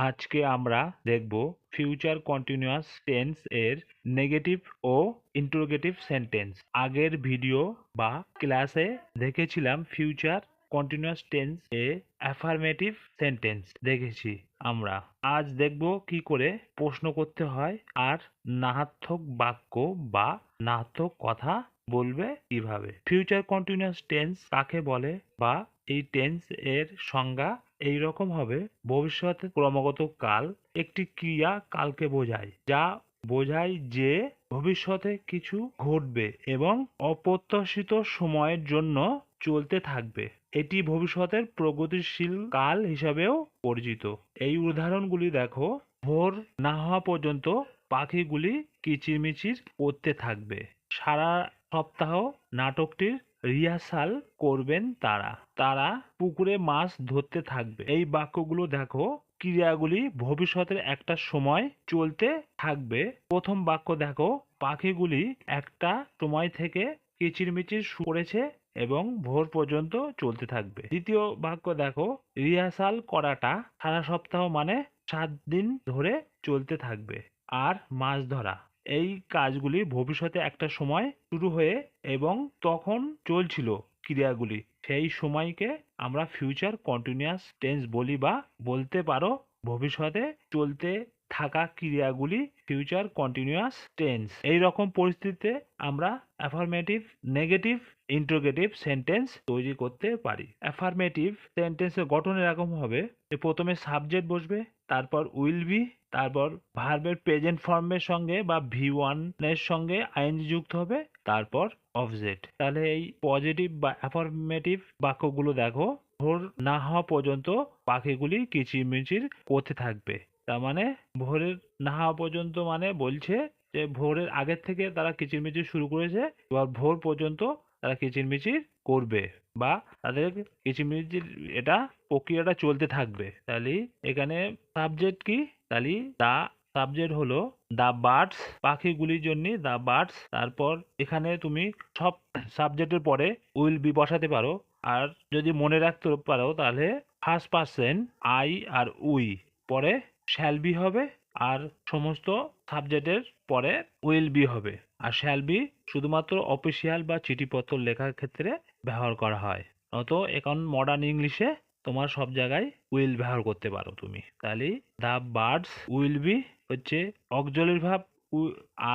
আজকে আমরা দেখব ফিউচার কন্টিনিউয়াস টেন্স এর নেগেটিভ ও ইন্টারোগেটিভ সেন্টেন্স। আগের ভিডিও বা ক্লাসে দেখেছিলাম ফিউচার কন্টিনিউয়াস টেন্স এ অ্যাফার্মেটিভ সেন্টেন্স দেখেছি আমরা। আজ দেখব কি করে প্রশ্ন করতে হয় আর নাহার্থক বাক্য বা নাহার্থক কথা বলবে কিভাবে। ফিউচার কন্টিনিউয়াস টেন্স কাকে বলে বা এই টেন্স এর সংজ্ঞা এইরকম হবে: ভবিষ্যতে ক্রমাগত কাল একটি ক্রিয়া কালকে বোঝায়, যা বোঝায় যে ভবিষ্যতে কিছু ঘটবে এবং অপ্রত্যাশিত সময়ের জন্য চলতে থাকবে। এটি ভবিষ্যতের প্রগতিশীল কাল হিসাবেও পরিচিত। এই উদাহরণগুলি দেখো: ভোর না হওয়া পর্যন্ত পাখিগুলি কিচিরমিচির করতে থাকবে। সারা সপ্তাহ নাটকটির রিহার্সাল করবেন তারা। তারা পুকুরে মাছ ধরতে থাকবে। এই বাক্যগুলো দেখো, ক্রিয়াগুলি ভবিষ্যতের একটা সময় চলতে থাকবে। প্রথম বাক্য দেখো, পাখিগুলি একটা সময় থেকে কিচিরমিচির করেছে এবং ভোর পর্যন্ত চলতে থাকবে। দ্বিতীয় বাক্য দেখো, রিহার্সাল করাটা সারা সপ্তাহ মানে 7 দিন ধরে চলতে থাকবে। আর মাছ ধরা, এই কাজগুলি ভবিষ্যতে একটা সময় শুরু হয়ে এবং তখন চলছিল ক্রিয়াগুলি, সেই সময়কে আমরা ফিউচার কন্টিনিউয়াস টেন্স বলি বা বলতে পারো ভবিষ্যতে চলতে থাকা ক্রিয়াগুলি ফিউচার কন্টিনিউয়াস টেন্স। এই রকম পরিস্থিতিতে আমরা অ্যাফার্মেটিভ, নেগেটিভ, ইন্টারোগেটিভ সেন্টেন্স তৈরি করতে পারি। অ্যাফার্মেটিভ সেন্টেন্সের গঠন এরকম হবে যে প্রথমে সাবজেক্ট বসবে, তারপর উইল বি, তারপর ভার্বের প্রেজেন্ট ফর্মের সঙ্গে বা ভি1 এর সঙ্গে আইএনজি যুক্ত হবে, তারপর অবজেক্ট। তাহলে এই পজিটিভ বা অ্যাফার্মেটিভ বাক্যগুলো দেখো: ভোর না হওয়া পর্যন্ত পাখিগুলি কিচিরমিচির করতে থাকবে। তার মানে ভোরের না হওয়া পর্যন্ত মানে বলছে যে ভোরের আগের থেকে তারা কিচিরমিচির শুরু করেছে, এবার ভোর পর্যন্ত তারা কিচিরমিচির করবে বা তাদের কিচিরমিচির এটা প্রক্রিয়াটা চলতে থাকবে। তাহলে এখানে সাবজেক্ট কি? তাহলে দা সাবজেক্ট হলো দা বার্ডস, পাখিগুলির জন্য দা বার্ডস। তারপর এখানে তুমি সব সাবজেক্টের পরে উইল বি বসাতে পারো, আর যদি মনে রাখতে পারো তাহলে ফার্স্ট পার্সন আই আর উই, পরে শ্যাল বি হবে, আর সমস্ত সাবজেক্টের পরে উইল বি হবে। আর শ্যাল বি শুধুমাত্র অফিসিয়াল বা চিঠিপত্র লেখার ক্ষেত্রে ব্যবহার করা হয়। তো এখন মডার্ন ইংলিশে তোমার সব জায়গায় উইল ব্যবহার করতে পারো তুমি। তাহলে দ্য বার্ডস উইল বি হচ্ছে অক্সিলারি ভার্ব,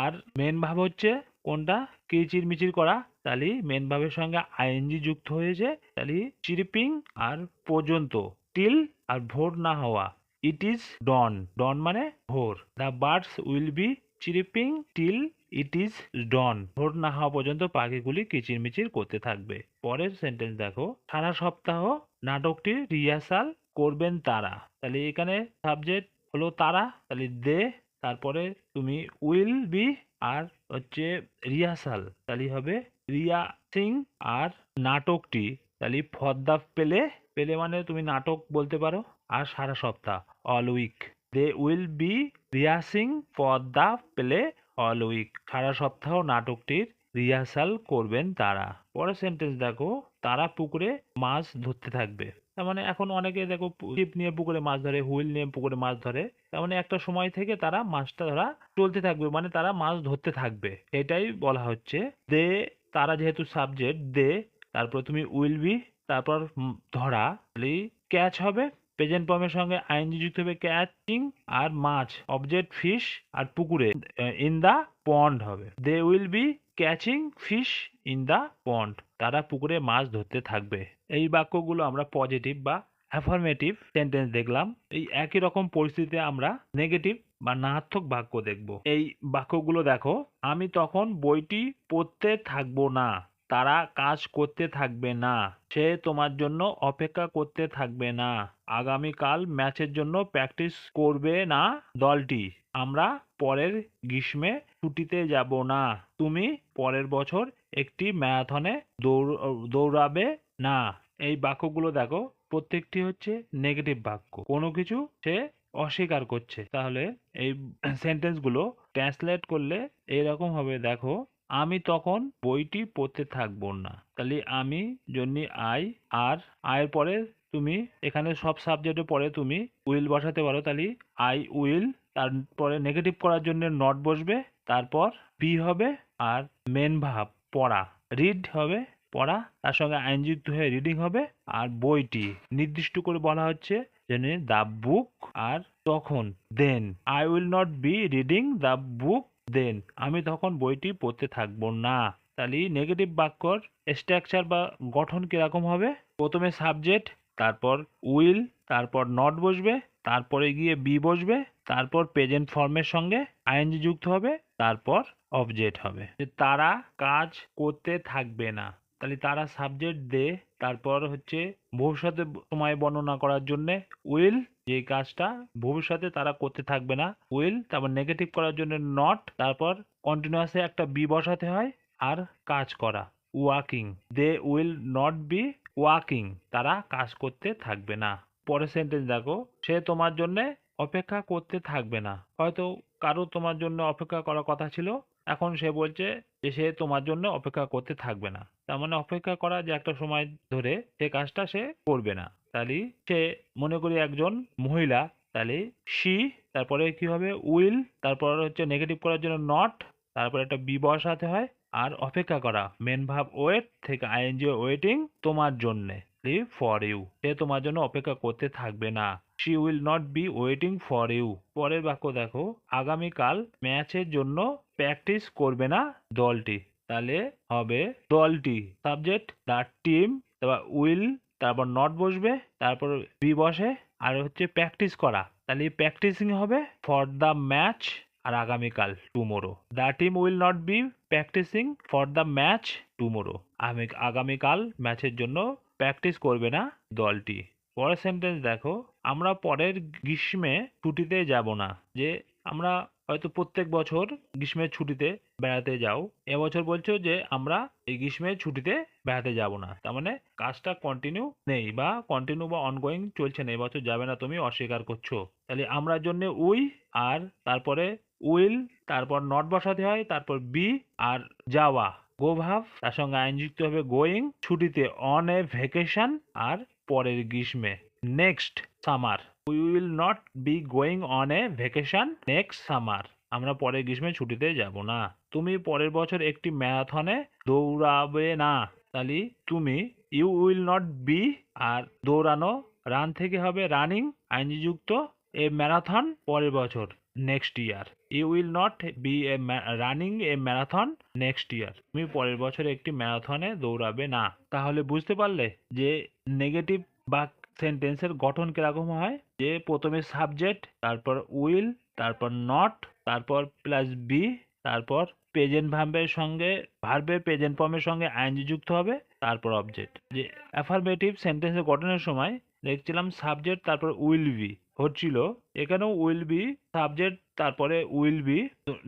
আর মেন ভার্ব হচ্ছে কোনটা? কিচিরমিচির করা। তাহলে মেন ভার্বের সঙ্গে আইএনজি যুক্ত হয়েছে। তাহলে চিরিপিং আর পর্যন্ত, টিল আর ভোর না হওয়া, ইট ইজ ডন। ডন মানে ভোর। The birds will be chirping till it is dawn. ভোর না হওয়া পর্যন্ত পাখিগুলি কিচিরমিচির করতে থাকবে। পরের সেন্টেন্স দেখো, সারা সপ্তাহ নাটকটির রিহার্সাল করবেন তারা। তাহলে এখানে সাবজেক্ট হলো তারা, তাহলে দে, তারপরে তুমি উইল বি আর হচ্ছে রিহার্সাল, তাহলে হবে রিহার্সিং। আর নাটকটি, তাহলে ফর দ্য প্লে, প্লে মানে তুমি নাটক বলতে পারো। আর সারা সপ্তাহ all week, they will be rehearsing for the play all week. সারা সপ্তাহ নাটকটির রিহার্সাল করবেন তারা। পরের সেন্টেন্স দেখো, তারা পুকুরে মাছ ধরতে থাকবে। তার মানে এখন অনেকে দেখো ছিপ নিয়ে পুকুরে মাছ ধরে, হুইল নিয়ে পুকুরে মাছ ধরে। তার মানে একটা সময় থেকে তারা মাছটা ধরা চলতে থাকবে, মানে তারা মাছ ধরতে থাকবে, এটাই বলা হচ্ছে। দে, তারা যেহেতু সাবজেক্ট দে, তারপর তুমি উইল বি, তারপর ধরা, ক্যাচ হবে, প্রেজেন্ট ফর্মের সঙ্গে আইএনজি যুক্ত হবে, ক্যাচিং। আর মাছ অবজেক্ট ফিশ, আর পুকুরে ইন দা পন্ড হবে। They will be catching fish in the pond. তারা পুকুরে মাছ ধরতে থাকবে। এই বাক্যগুলো আমরা পজিটিভ বা অ্যাফার্মেটিভ সেন্টেন্স দেখলাম। এই একই রকম পরিস্থিতিতে আমরা নেগেটিভ বা নার্থক বাক্য দেখব। এই বাক্যগুলো দেখো, আমি তখন বইটি পড়তে থাকবো না, তারা কাজ করতে থাকবে না, সে তোমার জন্য অপেক্ষা করতে থাকবে না, আগামীকাল ম্যাচের জন্য প্র্যাকটিস করবে না দলটি, আমরা পরের গ্রীষ্মে ছুটিতে যাব না, তুমি পরের বছর একটি ম্যারাথনে দৌড়াবে না। এই বাক্যগুলো দেখো, প্রত্যেকটি হচ্ছে নেগেটিভ বাক্য, কোনো কিছু সে অস্বীকার করছে। তাহলে এই সেন্টেন্সগুলো ট্রান্সলেট করলে এরকম হবে, দেখো, আমি তখন বইটি পড়তে থাকবো না, তাহলে আমি জন্য আই, আর আয়ের পরে তুমি এখানে সব সাবজেক্টের পরে তুমি উইল বসাতে পারো। তাহলে আই উইল, তারপরে নেগেটিভ করার জন্য নট বসবে, তারপর বি হবে, আর মেন ভাব পড়া, রিড হবে পড়া, তার সঙ্গে আইন যুক্ত হয়ে রিডিং হবে। আর বইটি নির্দিষ্ট করে বলা হচ্ছে যেন দ্য বুক, আর তখন then I will not be reading the book then, আমি তখন বইটি পড়তে থাকবো না। তাহলে নেগেটিভ বাক্যর স্ট্রাকচার বা গঠন কিরকম হবে? প্রথমে সাবজেক্ট, তারপর উইল, তারপর নট বসবে, তারপরে গিয়ে বি বসবে, তারপর প্রেজেন্ট ফর্মের সঙ্গে আইএনজি যুক্ত হবে, তারপর অবজেক্ট হবে। যে তারা কাজ করতে থাকবে না, তাহলে তারা সাবজেক্ট দে, তারপর হচ্ছে ভবিষ্যতে সময় বর্ণনা করার জন্য উইল, যে কাজটা ভবিষ্যতে তারা করতে থাকবে না উইল, তারপর নেগেটিভ করার জন্য নট, তারপর কন্টিনিউয়াসে একটা বি বসাতে হয়, আর কাজ করা working, they will not be working, তারা কাজ করতে থাকবে না। পরের সেন্টেন্স দেখো, সে তোমার জন্য অপেক্ষা করতে থাকবে না। হয়তো কারো তোমার জন্য অপেক্ষা করার কথা ছিল, এখন সে বলছে যে সে তোমার জন্য অপেক্ষা করতে থাকবে না। তার মানে অপেক্ষা করা যে একটা সময় ধরে সে কাজটা সে করবে না। তাহলে সে মনে করি একজন মহিলা, তাহলে শি, তারপরে কি হবে উইল, তারপর হচ্ছে নেগেটিভ করার জন্য নট, তারপরে একটা বি বসাতে হয়, আর অপেক্ষা করা মেন ভাব ওয়েট থেকে আইএনজি ওয়েটিং তোমার জন্যে ফর ইউ, সে তোমার জন্য অপেক্ষা করতে থাকবে না। She will not be waiting for you. পরের বাক্য দেখো, আগামীকাল ম্যাচের জন্য প্র্যাকটিস করবে না দলটি। তাহলে হবে দলটি সাবজেক্ট, দ্য টিম, তারপর উইল, তারপর নট বসবে, তারপর বি বসে, আর হচ্ছে প্র্যাকটিস করা, তাহলে প্র্যাকটিসিং হবে ফর দ্য ম্যাচ, আর আগামীকাল tomorrow, the team will not be practising for the match tomorrow, আগামীকাল ম্যাচের জন্য প্র্যাকটিস করবে না দলটি। পরের সেন্টেন্স দেখো, আমরা পরের গ্রীষ্মে ছুটিতে যাব না। যে আমরা হয়তো প্রত্যেক বছর গ্রীষ্মের ছুটিতে বেড়াতে যাও, এবছর বলছো যে আমরা এই গ্রীষ্মের ছুটিতে বেড়াতে যাব না, তার মানে কাজটা কন্টিনিউ নেই বা কন্টিনিউ বা অনগোয়িং চলছে না, এবছর যাবে না, তুমি অস্বীকার করছো। তাহলে আমরার জন্য উই, আর তারপরে উইল, তারপর নট বসাতে হয়, তারপর বি, আর যাওয়া গো ভাব, তার সঙ্গে আইন যুক্ত হবে গোয়িং, ছুটিতে অন এ ভ্যাকেশন, আর পরের গ্রীষ্মে next summer, we will not be going on a vacation next summer, আমরা পরের গ্রীষ্মে ছুটিতে যাব না। তুমি পরের বছর একটি ম্যারাথনে দৌড়াবে না। তাহলে তুমি ইউ উইল নট বি, আর দৌড়ানো রান থেকে হবে রানিং আইনজি যুক্ত এ ম্যারাথন পরের বছর next year, you will not be a running a marathon next year, তুমি পরের বছর একটি ম্যারাথনে দৌড়াবে না। তাহলে বুঝতে পারলে যে নেগেটিভ বা সেন্টেন্সের গঠন কিরকম হয়, যে প্রথমে সাবজেক্ট, তারপর উইল, তারপর নট, তারপর প্লাস বি, তারপর প্রেজেন্ট ভার্বের সঙ্গে ভার্বের প্রেজেন্ট ফর্মের সঙ্গে আইএনজি যুক্ত হবে, তারপর অবজেক্ট। যে অ্যাফারমেটিভ সেন্টেন্সের গঠনের সময় দেখছিলাম সাবজেক্ট তারপর উইল বি হচ্ছিল, এখানেও উইল বি সাবজেক্ট, তারপরে উইল বি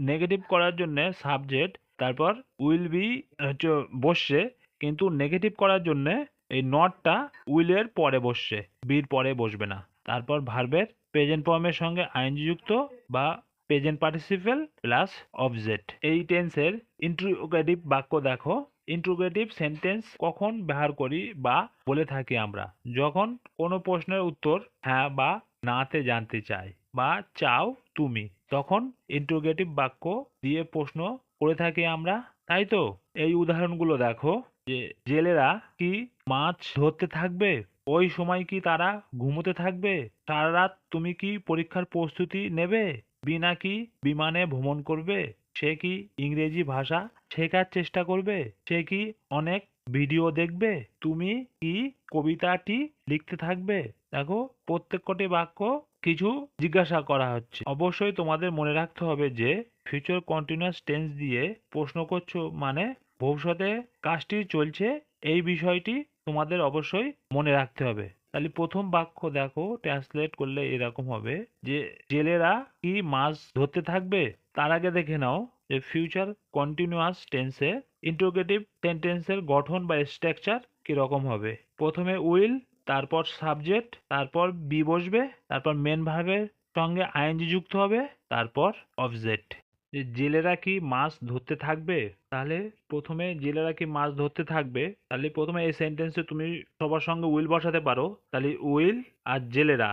নেগেটিভ করার জন্য সাবজেক্ট, তারপর উইল বি হচ্ছে বসছে, কিন্তু নেগেটিভ করার জন্য এই নটটা উইলের পরে বসছে, বির পরে বসবে না। তারপর ভার্বের প্রেজেন্ট ফর্মের সঙ্গে আইএনজি যুক্ত বা প্রেজেন্ট পার্টিসিপেল প্লাস অবজেক্ট। এই টেন্সের ইন্টারোগেটিভ বাক্য দেখো, ইন্টারোগেটিভ সেন্টেন্স কখন ব্যবহার করি বা বলে থাকি আমরা? যখন কোনো প্রশ্নের উত্তর হ্যাঁ বা নাতে জানতে চাই বা চাও তুমি, তখন ইন্টারোগেটিভ বাক্য দিয়ে প্রশ্ন করে থাকি আমরা, তাই তো? এই উদাহরণগুলো দেখো, যে জেলেরা কি মাছ ধরতে থাকবে? ওই সময় কি তারা ঘুমোতে থাকবে? সারা রাত তুমি কি পরীক্ষার প্রস্তুতি নেবে? বিনা কি বিমানে ভ্রমণ করবে? সে কি ইংরেজি ভাষা শেখার চেষ্টা করবে? সে কি অনেক ভিডিও দেখবে? তুমি কি কবিতাটি লিখতে থাকবে? দেখো, প্রত্যেক কটি বাক্য কিছু জিজ্ঞাসা করা হচ্ছে। অবশ্যই তোমাদের মনে রাখতে হবে যে ফিউচার কন্টিনিউয়াস টেন্স দিয়ে প্রশ্ন করছো মানে ভবিষ্যতে কাজটি চলছে, এই বিষয়টি তোমাদের অবশ্যই মনে রাখতে হবে। তাহলে প্রথম বাক্য দেখো, ট্রান্সলেট করলে এরকম হবে যে জেলেরা কি মাছ ধরতে থাকবে? তার আগে দেখে নাও যে ফিউচার কন্টিনিউয়াস টেন্সে ইন্টারোগেটিভ সেন্টেন্সের গঠন বা স্ট্রাকচার কিরকম হবে। প্রথমে উইল, তারপর সাবজেক্ট, তারপর বি বসবে, তারপর মেন ভার্বের সঙ্গে আইএনজি যুক্ত হবে, তারপর অবজেক্ট। যে জেলেরা কি মাছ ধরতে থাকবে? তাহলে প্রথমে জেলেরা কি মাছ ধরতে থাকবে, তাহলে প্রথমে এই সেন্টেন্সে তুমি সবার সঙ্গে উইল বসাতে পারো। তাহলে উইল আর জেলেরা,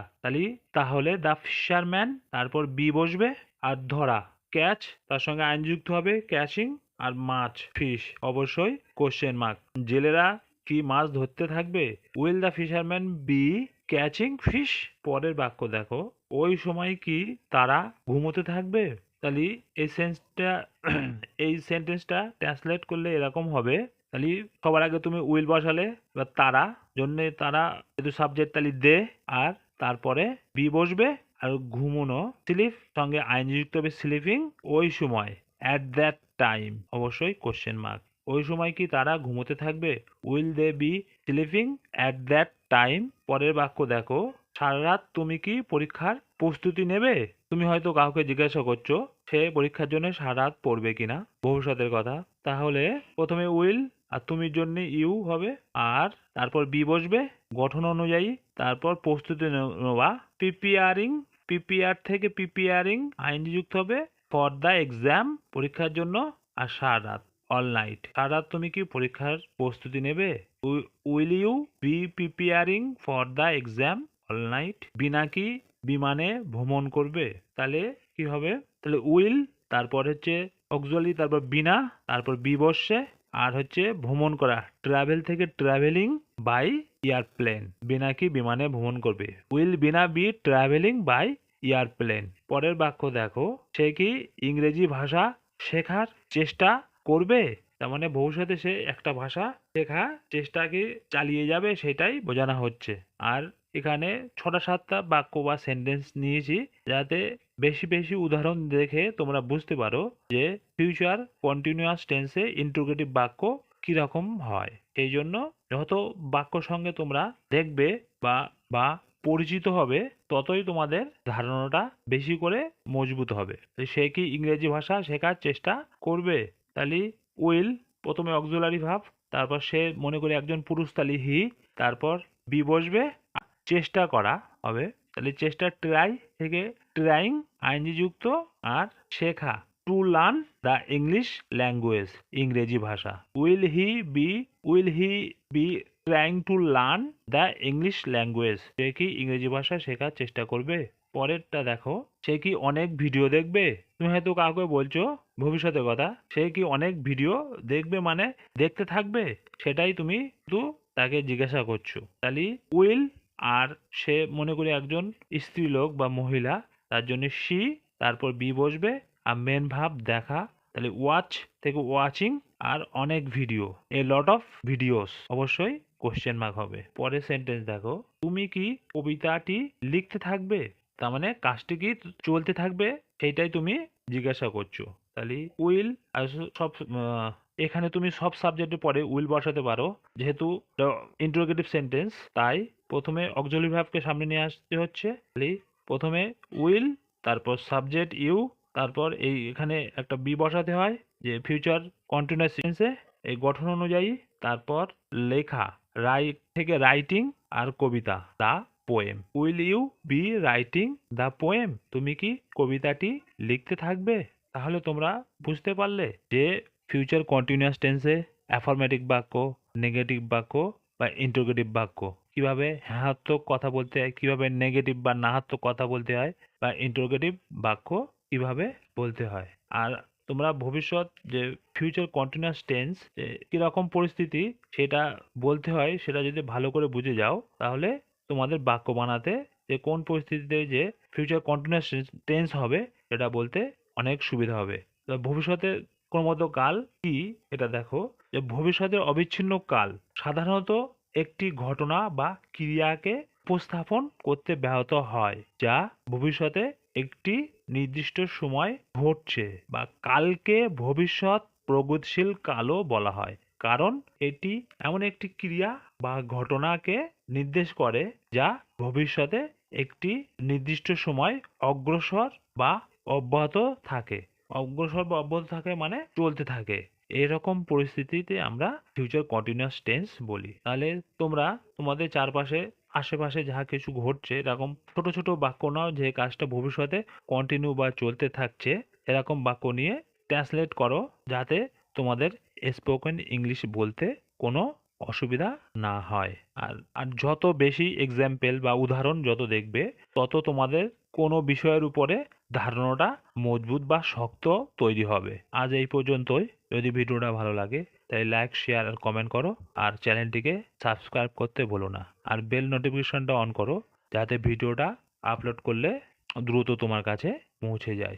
তাহলে দ্য ফিশারম্যান, তারপর বি বসবে, আর ধরা ক্যাচ, তার সঙ্গে আইন যুক্ত হবে ক্যাচিং, আর মাছ ফিশ অবশ্যই কোশ্চেন মার্ক। জেলেরা কি মাছ ধরতে থাকবে? Will the fisherman be catching fish. পরের বাক্য দেখো, ওই সময় কি তারা ঘুমোতে থাকবে? তাহলে এই সেন্সটা এই সেন্টেন্সটা ট্রান্সলেট করলে এরকম হবে। তাহলে সবার আগে তুমি উইল বসালে, এবার তারা জন্যে তারা যেহেতু সাবজেক্ট, তাহলে দে, আর তারপরে বি বসবে, আর ঘুমোনো স্লিপ, সঙ্গে আইনজি যুক্ত হবে স্লিপিং। ওই সময় অ্যাট দ্যাট টাইম অবশ্যই কোশ্চেন মার্ক। ওই সময় কি তারা ঘুমোতে থাকবে? Will they be sleeping at that time. পরের বাক্য দেখো, সারা রাত তুমি কি পরীক্ষার প্রস্তুতি নেবে? তুমি হয়তো কাউকে জিজ্ঞাসা করছো সে পরীক্ষার জন্য সারা রাত পড়বে কিনা, ভবিষ্যতের কথা। তাহলে প্রথমে উইল আর তুমির জন্য ইউ হবে, আর তারপর বি বসবে গঠন অনুযায়ী, তারপর প্রস্তুতি নেওয়া প্রিপেয়ারিং, প্রিপেয়ার থেকে প্রিপেয়ারিং আইনজি যুক্ত হবে ফর দ্য এক্সাম, পরীক্ষার জন্য, আর সারা রাত অল নাইট। সারা রাত তুমি কি পরীক্ষার প্রস্তুতি নেবে? Will you be preparing for the exam all night? বিনা কি বিমানে ভ্রমণ করবে? তাহলে কি হবে? তাহলে উইল, তারপর হচ্ছে অক্সুয়ালি, তারপর বিনা, তারপর বি বসছে, আর হচ্ছে ভ্রমণ করা ট্রাভেল থেকে ট্রাভেলিং বাই এয়ারপ্লেন। বিনা কি বিমানে ভ্রমণ করবে? Will Bina be travelling by airplane. পরের বাক্য দেখো, সে কি ইংরেজি ভাষা শেখার চেষ্টা করবে? তার মানে ভবিষ্যতে সে একটা ভাষা শেখা চেষ্টাকে চালিয়ে যাবে, সেটাই বোঝানো হচ্ছে। আর এখানে 6টা-7টা বাক্য বা সেন্টেন্স নিয়েছি, যাতে বেশি বেশি উদাহরণ দেখে তোমরা বুঝতে পারো যে ফিউচার কন্টিনিউয়াস টেন্সে ইন্টারোগেটিভ বাক্য কিরকম হয়। সেই জন্য যত বাক্য সঙ্গে তোমরা দেখবে বা বা পরিচিত হবে, ততই তোমাদের ধারণাটা বেশি করে মজবুত হবে। সে কি ইংরেজি ভাষা শেখার চেষ্টা করবে? তাহলে উইল প্রথমে অক্সিলারি ভার্ব, তারপর সে মনে করি একজন পুরুষ, তাহলে হি, তারপর বি বসবে, চেষ্টা করা হবে, তাহলে চেষ্টা ট্রাই থেকে ট্রাইং আইনজি যুক্ত, আর শেখা to learn the English language, ইংরেজি ভাষা। Will he be trying to learn the English language? সে কি ইংরেজি ভাষা শেখার চেষ্টা করবে? পরেরটা দেখো, সে কি অনেক ভিডিও দেখবে? তুমি হয়তো কাউকে বলছো ভবিষ্যতের কথা, সে কি অনেক ভিডিও দেখবে মানে দেখতে থাকবে, সেটাই তুমি শুধু তাকে জিজ্ঞাসা করছো। তাহলে উইল, আর সে মনে করি একজন স্ত্রীলোক বা মহিলা, তার জন্য সি, তারপর বি বসবে, আর মেন ভাব দেখা, তাহলে ওয়াচ থেকে ওয়াচিং, আর অনেক video A lot of videos অবশ্যই কোশ্চেন মার্ক হবে। পরের সেন্টেন্স দেখো, তুমি কি কবিতাটি লিখতে থাকবে? তার মানে কাজটি কি চলতে থাকবে, সেইটাই তুমি জিজ্ঞাসা করছো। তাহলে উইল, আর সব এখানে তুমি সব সাবজেক্টের পরে উইল বসাতে পারো, যেহেতু ইন্টারোগেটিভ সেন্টেন্স, তাই প্রথমে অক্সিলারি ভার্বকে সামনে নিয়ে আসতে হচ্ছে। তাহলে প্রথমে উইল, তারপর সাবজেক্ট ইউ, তারপর এই এখানে একটা বি বসাতে হয় যে ফিউচার কন্টিনিউয়াস টেন্সে এই গঠন অনুযায়ী, তারপর লেখা রাইট থেকে রাইটিং, আর কবিতা the poem. Will you be writing the poem? তুমি কি কবিতাটি লিখতে থাকবে? তাহলে তোমরা বুঝতে পারলে যে ফিউচার কন্টিনিউয়াস টেন্সে অ্যাফার্মেটিভ বাক্য, নেগেটিভ বাক্য বা ইন্টারোগেটিভ বাক্য কিভাবে হ্যাঁত্মক কথা বলতে হয়, কিভাবে নেগেটিভ বা নাহাত্মক কথা বলতে হয়, বা ইন্টারোগেটিভ বাক্য কিভাবে বলতে হয়। আর তোমরা ভবিষ্যৎ যে ফিউচার কন্টিনিউয়াস টেন্স কিরকম পরিস্থিতি সেটা বলতে হয়, সেটা যদি ভালো করে বুঝে যাও, তাহলে তোমাদের বাক্য বানাতে যে কোন পরিস্থিতিতে যে ফিউচার কন্টিনিউয়াস টেন্স হবে সেটা বলতে অনেক সুবিধা হবে। তো ভবিষ্যতের ক্রমত কাল কি, এটা দেখো যে ভবিষ্যতের অবিচ্ছিন্ন কাল সাধারণত একটি ঘটনা বা ক্রিয়াকে উপস্থাপন করতে ব্যাহত হয়, যা ভবিষ্যতে একটি নির্দিষ্ট সময় ঘটছে, বা কালকে ভবিষ্যৎ প্রগতিশীল কালও বলা হয়, কারণ এটি এমন একটি ক্রিয়া বা ঘটনাকে নির্দেশ করে যা ভবিষ্যতে একটি নির্দিষ্ট সময় অগ্রসর বা অব্যাহত থাকে। অগ্রসর বা অব্যাহত থাকে মানে চলতে থাকে। এরকম পরিস্থিতিতে আমরা ফিউচার কন্টিনিউয়াস টেন্স বলি। তাহলে তোমরা তোমাদের চারপাশে আশেপাশে যাহা কিছু ঘটছে এরকম ছোট ছোট বাক্য নাও যে কাজটা ভবিষ্যতে কন্টিনিউ বা চলতে থাকছে, এরকম বাক্য নিয়ে ট্রান্সলেট করো, যাতে তোমাদের স্পোকেন ইংলিশ বলতে কোনো অসুবিধা না হয়। আর আর যত বেশি এক্সাম্পল বা উদাহরণ যত দেখবে, তত তোমাদের কোনো বিষয়ের উপরে ধারণাটা মজবুত বা শক্ত তৈরি হবে। আজ এই পর্যন্তই। যদি ভিডিওটা ভালো লাগে তাই লাইক, শেয়ার আর কমেন্ট করো। আর চ্যানেলটিকে সাবস্ক্রাইব করতে ভুলো না। আর বেল নোটিফিকেশনটা অন করো, যাতে ভিডিওটা আপলোড করলে দ্রুত তোমার কাছে পৌঁছে যায়।